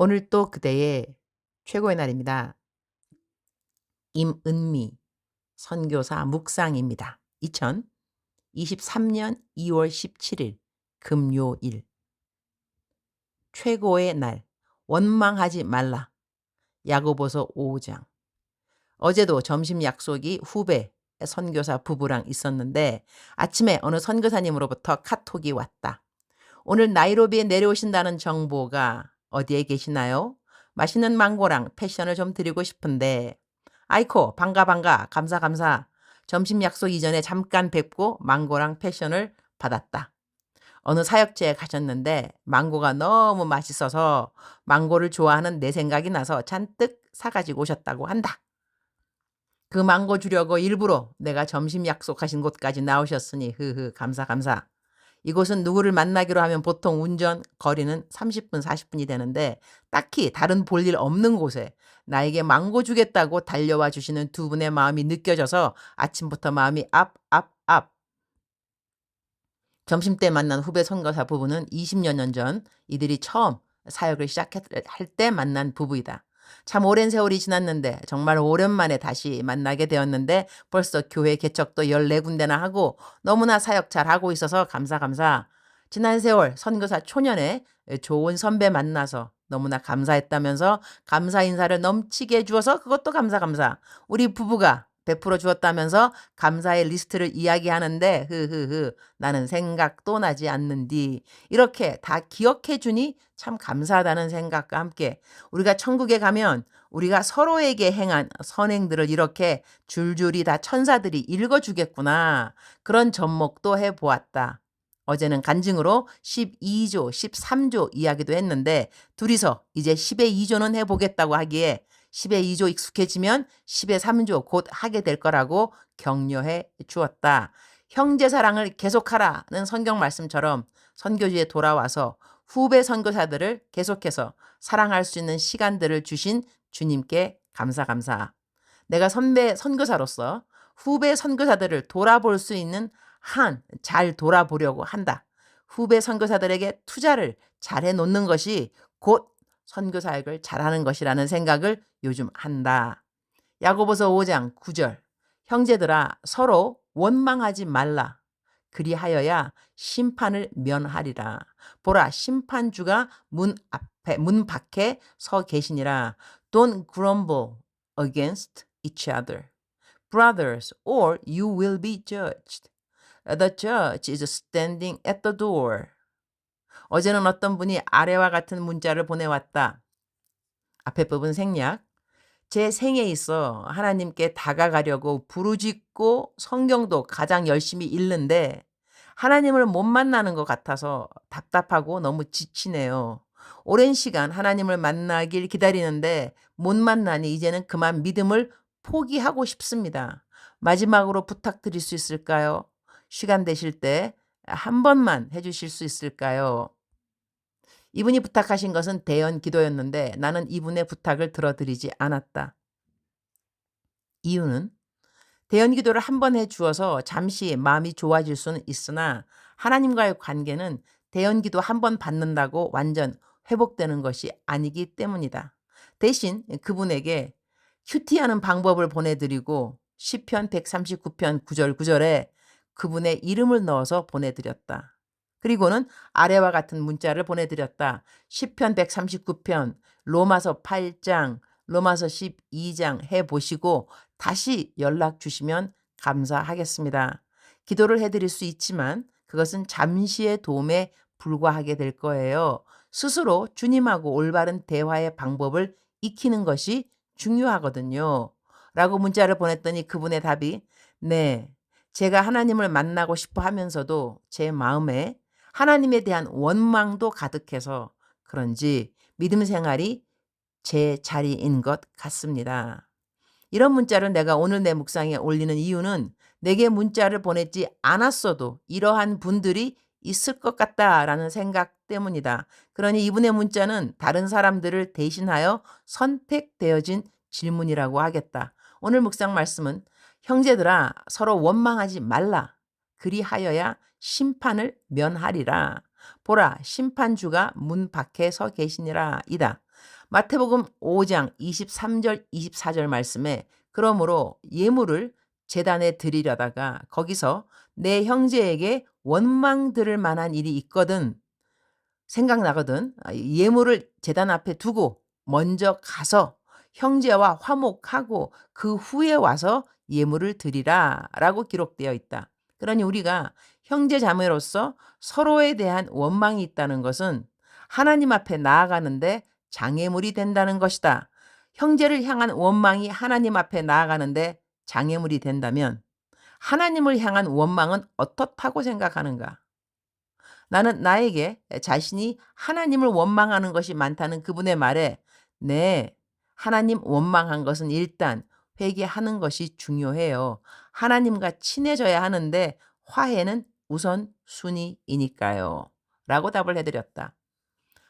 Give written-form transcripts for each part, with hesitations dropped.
오늘 또 그대의 최고의 날입니다. 임은미 선교사 묵상입니다. 2023년 2월 17일 금요일. 최고의 날 원망하지 말라. 야고보서 5 장. 어제도 점심 약속이 후배 선교사 부부랑 있었는데 아침에 어느 선교사님으로부터 카톡이 왔다. 오늘 나이로비에 내려오신다는 정보가 어디에 계시나요? 맛있는 망고랑 패션을 좀 드리고 싶은데. 아이코 반가 반가 감사 감사. 점심 약속 이전에 잠깐 뵙고 망고랑 패션을 받았다. 어느 사역지에 가셨는데 망고가 너무 맛있어서 망고를 좋아하는 내 생각이 나서 잔뜩 사가지고 오셨다고 한다. 그 망고 주려고 일부러 내가 점심 약속하신 곳까지 나오셨으니 흐흐 감사 감사. 이곳은 누구를 만나기로 하면 보통 운전 거리는 30분 40분이 되는데 딱히 다른 볼일 없는 곳에 나에게 망고 주겠다고 달려와 주시는 두 분의 마음이 느껴져서 아침부터 마음이 앞. 점심때 만난 후배 선교사 부부는 20여 년 전 이들이 처음 사역을 시작할 때 만난 부부이다. 참 오랜 세월이 지났는데 정말 오랜만에 다시 만나게 되었는데 벌써 교회 개척도 14군데나 하고 너무나 사역 잘하고 있어서 감사 감사. 지난 세월 선교사 초년에 좋은 선배 만나서 너무나 감사했다면서 감사 인사를 넘치게 해 주어서 그것도 감사 감사. 우리 부부가 베풀어 주었다면서 감사의 리스트를 이야기하는데 흐흐흐 나는 생각도 나지 않는디. 이렇게 다 기억해 주니 참 감사하다는 생각과 함께 우리가 천국에 가면 우리가 서로에게 행한 선행들을 이렇게 줄줄이 다 천사들이 읽어주겠구나. 그런 접목도 해보았다. 어제는 간증으로 12조, 13조 이야기도 했는데 둘이서 이제 10의 2조는 해보겠다고 하기에 10의 2조 익숙해지면 10의 3조 곧 하게 될 거라고 격려해 주었다. 형제 사랑을 계속하라는 성경 말씀처럼 선교지에 돌아와서 후배 선교사들을 계속해서 사랑할 수 있는 시간들을 주신 주님께 감사 감사. 내가 선배 선교사로서 후배 선교사들을 돌아볼 수 있는 한 잘 돌아보려고 한다. 후배 선교사들에게 투자를 잘해 놓는 것이 곧 선교 사역을 잘하는 것이라는 생각을 요즘 한다. 야고보서 5장 9절. 형제들아 서로 원망하지 말라. 그리하여야 심판을 면하리라. 보라 심판주가 문 밖에 서 계시니라. Don't grumble against each other, brothers, or you will be judged. The judge is standing at the door. 어제는 어떤 분이 아래와 같은 문자를 보내왔다. 앞에 부분 생략. 제 생에 있어 하나님께 다가가려고 부르짖고 성경도 가장 열심히 읽는데 하나님을 못 만나는 것 같아서 답답하고 너무 지치네요. 오랜 시간 하나님을 만나길 기다리는데 못 만나니 이제는 그만 믿음을 포기하고 싶습니다. 마지막으로 부탁드릴 수 있을까요? 시간 되실 때 한 번만 해주실 수 있을까요? 이분이 부탁하신 것은 대연 기도였는데 나는 이분의 부탁을 들어드리지 않았다. 이유는 대연 기도를 한 번 해 주어서 잠시 마음이 좋아질 수는 있으나 하나님과의 관계는 대연 기도 한 번 받는다고 완전 회복되는 것이 아니기 때문이다. 대신 그분에게 큐티하는 방법을 보내드리고 시편 139편 9절 9절에 그분의 이름을 넣어서 보내드렸다. 그리고는 아래와 같은 문자를 보내드렸다. 시편 139편, 로마서 8장, 로마서 12장 해보시고 다시 연락 주시면 감사하겠습니다. 기도를 해드릴 수 있지만 그것은 잠시의 도움에 불과하게 될 거예요. 스스로 주님하고 올바른 대화의 방법을 익히는 것이 중요하거든요. 라고 문자를 보냈더니 그분의 답이 네, 제가 하나님을 만나고 싶어 하면서도 제 마음에 하나님에 대한 원망도 가득해서 그런지 믿음 생활이 제 자리인 것 같습니다. 이런 문자를 내가 오늘 내 묵상에 올리는 이유는 내게 문자를 보냈지 않았어도 이러한 분들이 있을 것 같다라는 생각 때문이다. 그러니 이분의 문자는 다른 사람들을 대신하여 선택되어진 질문이라고 하겠다. 오늘 묵상 말씀은 형제들아 서로 원망하지 말라. 그리하여야 심판을 면하리라. 보라 심판주가 문 밖에 서 계시니라 이다. 마태복음 5장 23절 24절 말씀에 그러므로 예물을 제단에 드리려다가 거기서 내 형제에게 원망 들을 만한 일이 있거든 생각나거든. 예물을 제단 앞에 두고 먼저 가서 형제와 화목하고 그 후에 와서 예물을 드리라라고 기록되어 있다. 그러니 우리가 형제 자매로서 서로에 대한 원망이 있다는 것은 하나님 앞에 나아가는데 장애물이 된다는 것이다. 형제를 향한 원망이 하나님 앞에 나아가는데 장애물이 된다면 하나님을 향한 원망은 어떻다고 생각하는가? 나는 나에게 자신이 하나님을 원망하는 것이 많다는 그분의 말에 네, 하나님 원망한 것은 일단 회개하는 것이 중요해요. 하나님과 친해져야 하는데 화해는 우선 순위이니까요. 라고 답을 해드렸다.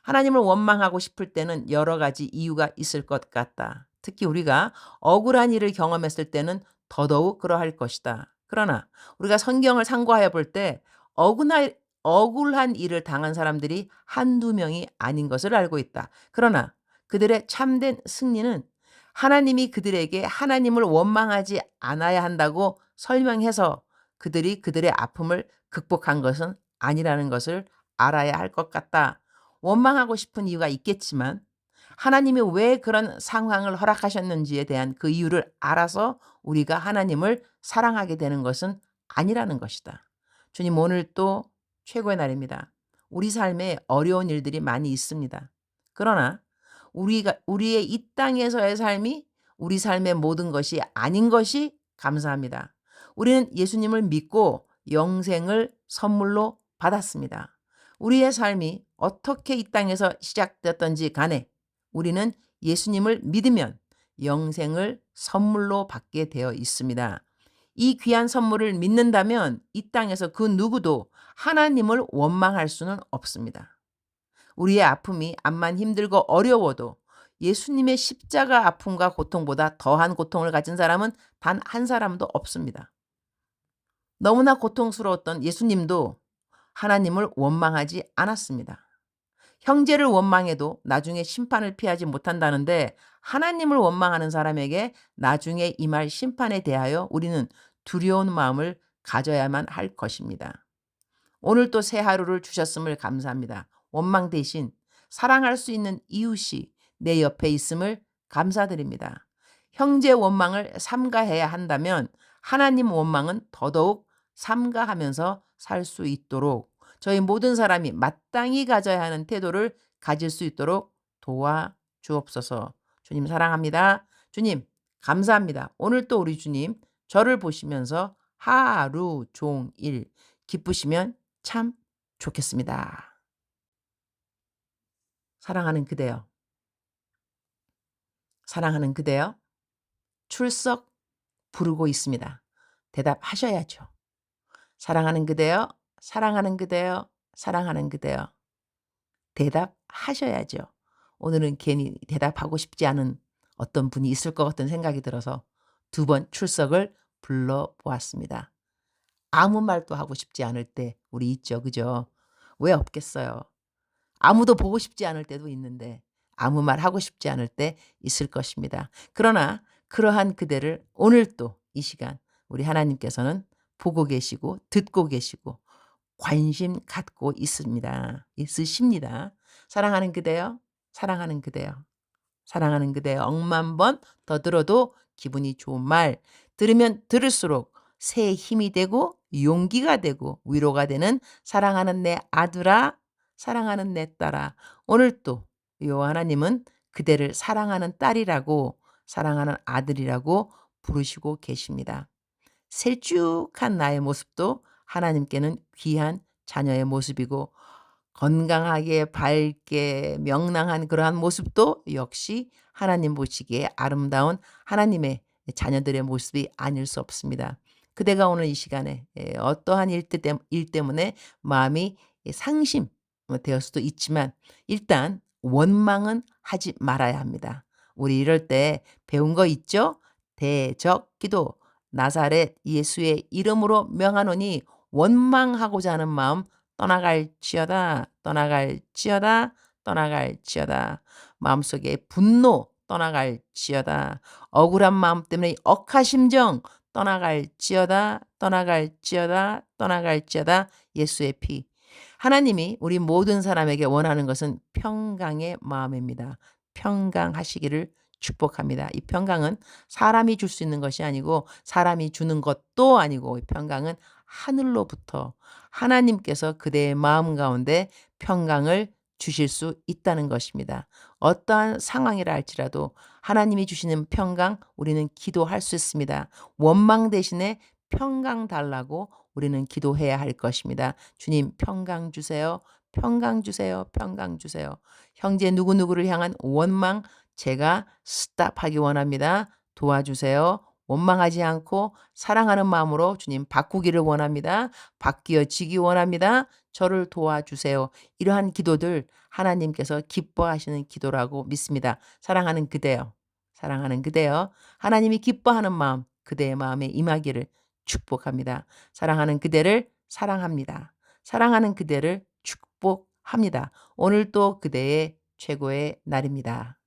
하나님을 원망하고 싶을 때는 여러 가지 이유가 있을 것 같다. 특히 우리가 억울한 일을 경험했을 때는 더더욱 그러할 것이다. 그러나 우리가 성경을 상고하여 볼 때 억울한 일을 당한 사람들이 한두 명이 아닌 것을 알고 있다. 그러나 그들의 참된 승리는 하나님이 그들에게 하나님을 원망하지 않아야 한다고 설명해서 그들이 그들의 아픔을 극복한 것은 아니라는 것을 알아야 할 것 같다. 원망하고 싶은 이유가 있겠지만 하나님이 왜 그런 상황을 허락하셨는지에 대한 그 이유를 알아서 우리가 하나님을 사랑하게 되는 것은 아니라는 것이다. 주님 오늘 또 최고의 날입니다. 우리 삶에 어려운 일들이 많이 있습니다. 그러나 우리의 이 땅에서의 삶이 우리 삶의 모든 것이 아닌 것이 감사합니다. 우리는 예수님을 믿고 영생을 선물로 받았습니다. 우리의 삶이 어떻게 이 땅에서 시작되었던지 간에 우리는 예수님을 믿으면 영생을 선물로 받게 되어 있습니다. 이 귀한 선물을 믿는다면 이 땅에서 그 누구도 하나님을 원망할 수는 없습니다. 우리의 아픔이 암만 힘들고 어려워도 예수님의 십자가 아픔과 고통보다 더한 고통을 가진 사람은 단 한 사람도 없습니다. 너무나 고통스러웠던 예수님도 하나님을 원망하지 않았습니다. 형제를 원망해도 나중에 심판을 피하지 못한다는데 하나님을 원망하는 사람에게 나중에 임할 심판에 대하여 우리는 두려운 마음을 가져야만 할 것입니다. 오늘 또 새 하루를 주셨음을 감사합니다. 원망 대신 사랑할 수 있는 이웃이 내 옆에 있음을 감사드립니다. 형제 원망을 삼가해야 한다면 하나님 원망은 더더욱 삼가하면서 살 수 있도록 저희 모든 사람이 마땅히 가져야 하는 태도를 가질 수 있도록 도와주옵소서. 주님 사랑합니다. 주님 감사합니다. 오늘 또 우리 주님 저를 보시면서 하루 종일 기쁘시면 참 좋겠습니다. 사랑하는 그대여, 사랑하는 그대여, 출석 부르고 있습니다. 대답하셔야죠. 사랑하는 그대여, 사랑하는 그대여, 사랑하는 그대여. 대답하셔야죠. 오늘은 괜히 대답하고 싶지 않은 어떤 분이 있을 것 같은 생각이 들어서 2번 출석을 불러보았습니다. 아무 말도 하고 싶지 않을 때 우리 있죠. 그죠? 왜 없겠어요. 아무도 보고 싶지 않을 때도 있는데 아무 말 하고 싶지 않을 때 있을 것입니다. 그러나 그러한 그대를 오늘 또 이 시간 우리 하나님께서는 보고 계시고 듣고 계시고 관심 갖고 있으십니다. 사랑하는 그대여, 사랑하는 그대여, 사랑하는 그대여 억만 번 더 들어도 기분이 좋은 말 들으면 들을수록 새 힘이 되고 용기가 되고 위로가 되는 사랑하는 내 아들아, 사랑하는 내 딸아. 오늘 또 요 하나님은 그대를 사랑하는 딸이라고 사랑하는 아들이라고 부르시고 계십니다. 셀쭉한 나의 모습도 하나님께는 귀한 자녀의 모습이고 건강하게 밝게 명랑한 그러한 모습도 역시 하나님 보시기에 아름다운 하나님의 자녀들의 모습이 아닐 수 없습니다. 그대가 오늘 이 시간에 어떠한 일 때문에 마음이 상심되을 수도 있지만 일단 원망은 하지 말아야 합니다. 우리 이럴 때 배운 거 있죠? 대적기도 나사렛 예수의 이름으로 명하노니 원망하고자 하는 마음 떠나갈지어다 떠나갈지어다 떠나갈지어다. 마음속에 분노 떠나갈지어다. 억울한 마음 때문에 억하심정 떠나갈지어다. 떠나갈지어다. 떠나갈지어다. 예수의 피. 하나님이 우리 모든 사람에게 원하는 것은 평강의 마음입니다. 평강하시기를 축복합니다. 이 평강은 사람이 줄 수 있는 것이 아니고 사람이 주는 것도 아니고 이 평강은 하늘로부터 하나님께서 그대의 마음 가운데 평강을 주실 수 있다는 것입니다. 어떠한 상황이라 할지라도 하나님이 주시는 평강 우리는 기도할 수 있습니다. 원망 대신에 평강 달라고 우리는 기도해야 할 것입니다. 주님 평강 주세요. 평강 주세요. 평강 주세요. 형제 누구누구를 향한 원망 제가 스탑하기 원합니다. 도와주세요. 원망하지 않고 사랑하는 마음으로 주님 바꾸기를 원합니다. 바뀌어지기 원합니다. 저를 도와주세요. 이러한 기도들 하나님께서 기뻐하시는 기도라고 믿습니다. 사랑하는 그대여. 사랑하는 그대여. 하나님이 기뻐하는 마음 그대의 마음에 임하기를 축복합니다. 사랑하는 그대를 사랑합니다. 사랑하는 그대를 축복합니다. 오늘도 그대의 최고의 날입니다.